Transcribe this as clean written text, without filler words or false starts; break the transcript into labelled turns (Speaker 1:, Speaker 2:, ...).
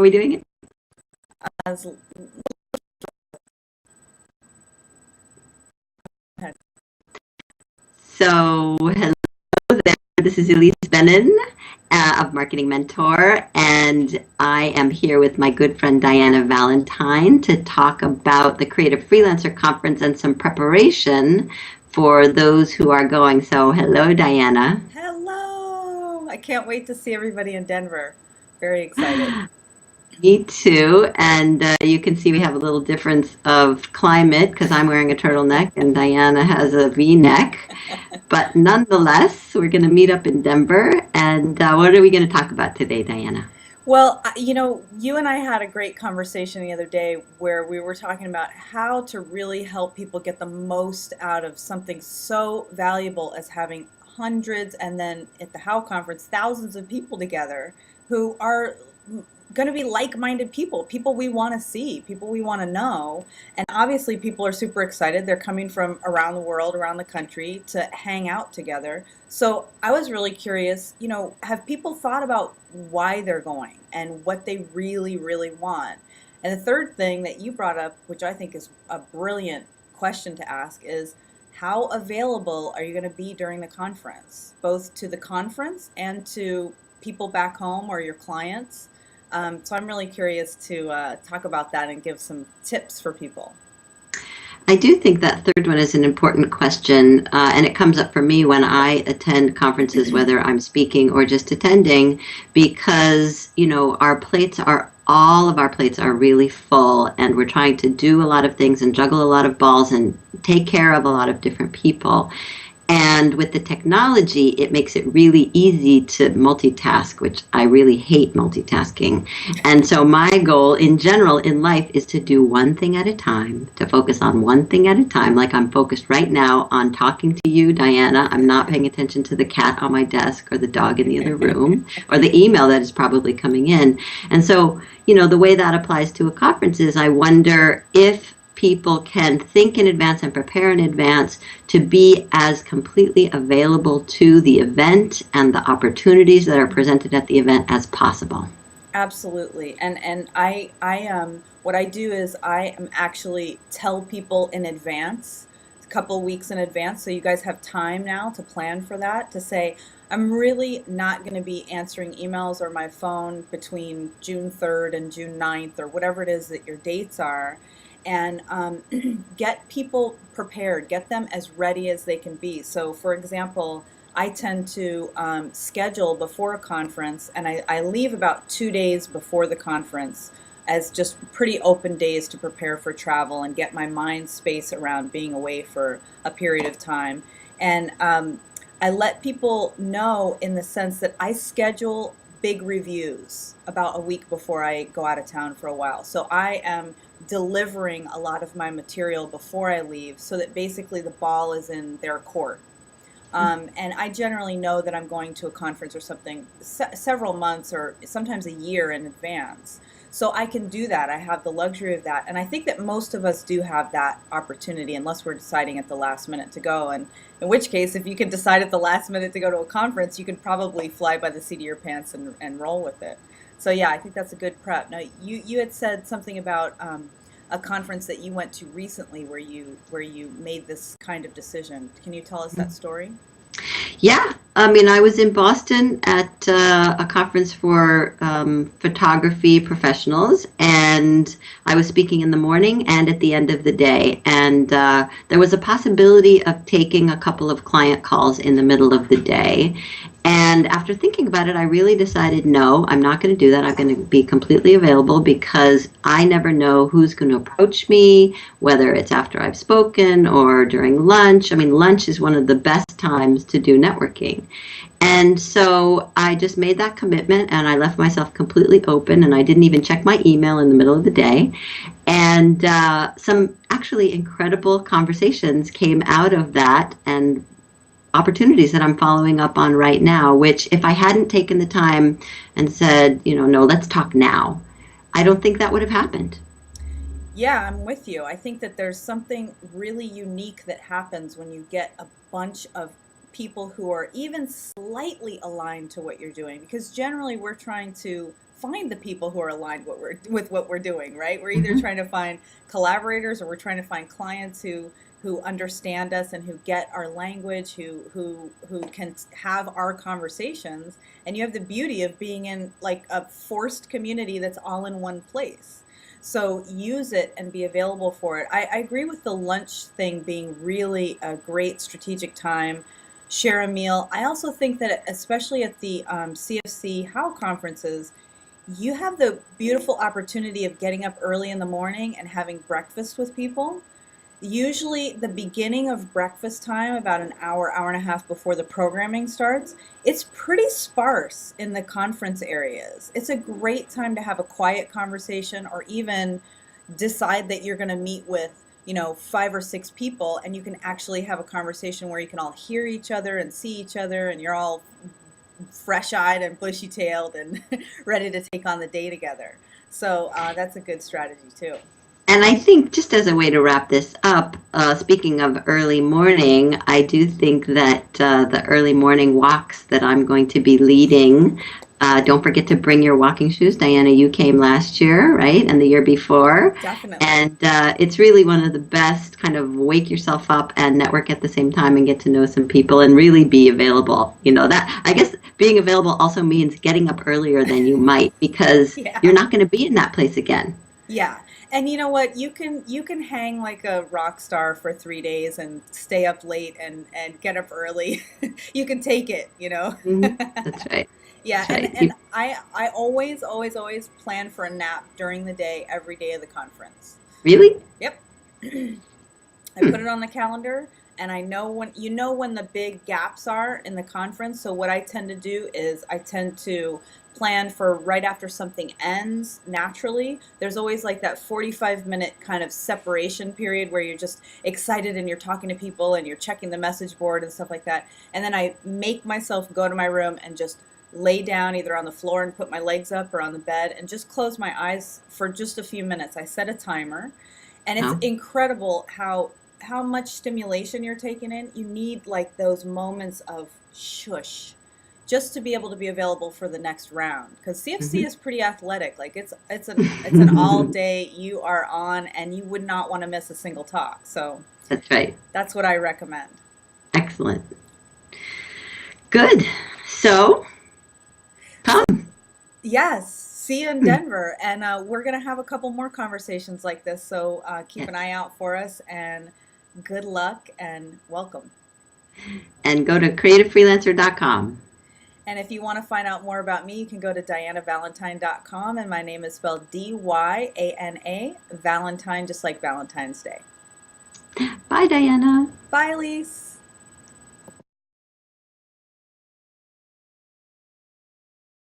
Speaker 1: we doing it?
Speaker 2: As,
Speaker 1: So, hello there. This is Elise Benin of Marketing Mentor, and I am here with my good friend Diana Valentine to talk about the Creative Freelancer Conference and some preparation for those who are going. So, hello, Diana.
Speaker 2: Hello! I can't wait to see everybody in Denver. Very excited.
Speaker 1: Me too. And you can see we have a little difference of climate because I'm wearing a turtleneck and Diana has a V-neck. But nonetheless, we're going to meet up in Denver. And what are we going to talk about today, Diana?
Speaker 2: Well, you and I had a great conversation the other day where we were talking about how to really help people get the most out of something so valuable as having hundreds and then at the How conference, thousands of people together who are going to be like-minded people, people we want to see, people we want to know. And obviously people are super excited. They're coming from around the world, around the country to hang out together. So I was really curious, have people thought about why they're going and what they really, really want? And the third thing that you brought up, which I think is a brilliant question to ask, is how available are you going to be during the conference, both to the conference and to people back home or your clients? So I'm really curious to talk about that and give some tips for people.
Speaker 1: I do think that third one is an important question, and it comes up for me when I attend conferences, whether I'm speaking or just attending, because, all of our plates are really full, and we're trying to do a lot of things and juggle a lot of balls and take care of a lot of different people. And with the technology, it makes it really easy to multitask, which I really hate multitasking. And so my goal in general in life is to do one thing at a time, to focus on one thing at a time. Like I'm focused right now on talking to you, Diana. I'm not paying attention to the cat on my desk or the dog in the other room or the email that is probably coming in. And so, the way that applies to a conference is I wonder if people can think in advance and prepare in advance to be as completely available to the event and the opportunities that are presented at the event as possible.
Speaker 2: Absolutely. And what I do is I am actually tell people in advance, a couple weeks in advance, so you guys have time now to plan for that, to say, I'm really not going to be answering emails or my phone between June 3rd and June 9th or whatever it is that your dates are. And get people prepared, get them as ready as they can be. So, for example, I tend to schedule before a conference, and I leave about 2 days before the conference as just pretty open days to prepare for travel and get my mind space around being away for a period of time. And I let people know in the sense that I schedule big reviews about a week before I go out of town for a while. So I am delivering a lot of my material before I leave so that basically the ball is in their court. And I generally know that I'm going to a conference or something several months or sometimes a year in advance. So I can do that. I have the luxury of that. And I think that most of us do have that opportunity unless we're deciding at the last minute to go. And in which case, if you could decide at the last minute to go to a conference, you could probably fly by the seat of your pants and roll with it. So yeah, I think that's a good prep. Now, you had said something about a conference that you went to recently where you made this kind of decision. Can you tell us that story?
Speaker 1: Yeah, I mean, I was in Boston at a conference for photography professionals, and I was speaking in the morning and at the end of the day. And there was a possibility of taking a couple of client calls in the middle of the day. And after thinking about it, I really decided, no, I'm not going to do that. I'm going to be completely available because I never know who's going to approach me, whether it's after I've spoken or during lunch. I mean, lunch is one of the best times to do networking. And so I just made that commitment and I left myself completely open and I didn't even check my email in the middle of the day. And some actually incredible conversations came out of that and opportunities that I'm following up on right now, which if I hadn't taken the time and said, no, let's talk now, I don't think that would have happened.
Speaker 2: Yeah, I'm with you. I think that there's something really unique that happens when you get a bunch of people who are even slightly aligned to what you're doing, because generally we're trying to find the people who are aligned with what we're doing, right? We're either trying to find collaborators, or we're trying to find clients who understand us and who get our language, who can have our conversations. And you have the beauty of being in like a forced community that's all in one place. So use it and be available for it. I agree with the lunch thing being really a great strategic time. Share a meal. I also think that especially at the CFC How conferences, you have the beautiful opportunity of getting up early in the morning and having breakfast with people. Usually the beginning of breakfast time, about an hour, hour and a half before the programming starts, it's pretty sparse in the conference areas. It's a great time to have a quiet conversation, or even decide that you're going to meet with, 5 or 6 people, and you can actually have a conversation where you can all hear each other and see each other, and you're all fresh-eyed and bushy-tailed and ready to take on the day together. So that's a good strategy too.
Speaker 1: And I think, just as a way to wrap this up, speaking of early morning, I do think that the early morning walks that I'm going to be leading, don't forget to bring your walking shoes. Diana, you came last year, right? And the year before.
Speaker 2: Definitely.
Speaker 1: And it's really one of the best, kind of wake yourself up and network at the same time and get to know some people and really be available. That, I guess, being available also means getting up earlier than you might, because
Speaker 2: Yeah.
Speaker 1: you're not going to be in that place again.
Speaker 2: Yeah. And you know what? You can hang like a rock star for 3 days and stay up late and get up early. You can take it.
Speaker 1: That's right.
Speaker 2: Yeah,
Speaker 1: That's
Speaker 2: and
Speaker 1: right.
Speaker 2: I always plan for a nap during the day, every day of the conference.
Speaker 1: Really?
Speaker 2: Yep. I put it on the calendar, and I know when the big gaps are in the conference. So what I tend to do is I tend to plan for right after something ends naturally. There's always like that 45-minute kind of separation period where you're just excited and you're talking to people and you're checking the message board and stuff like that. And then I make myself go to my room and just lay down either on the floor and put my legs up, or on the bed, and just close my eyes for just a few minutes. I set a timer, and it's
Speaker 1: No.
Speaker 2: incredible how much stimulation you're taking in. You need like those moments of shush just to be able to be available for the next round, because CFC is pretty athletic. Like it's an all day you are on, and you would not want to miss a single talk. So
Speaker 1: That's right.
Speaker 2: that's what I recommend.
Speaker 1: Excellent. Good. So, come.
Speaker 2: Yes, see you in Denver, and we're gonna have a couple more conversations like this. So keep an eye out for us, and good luck and welcome.
Speaker 1: And go to creativefreelancer.com.
Speaker 2: And if you want to find out more about me, you can go to dianavalentine.com, and my name is spelled Dyana, Valentine, just like Valentine's Day.
Speaker 1: Bye, Diana.
Speaker 2: Bye, Elise.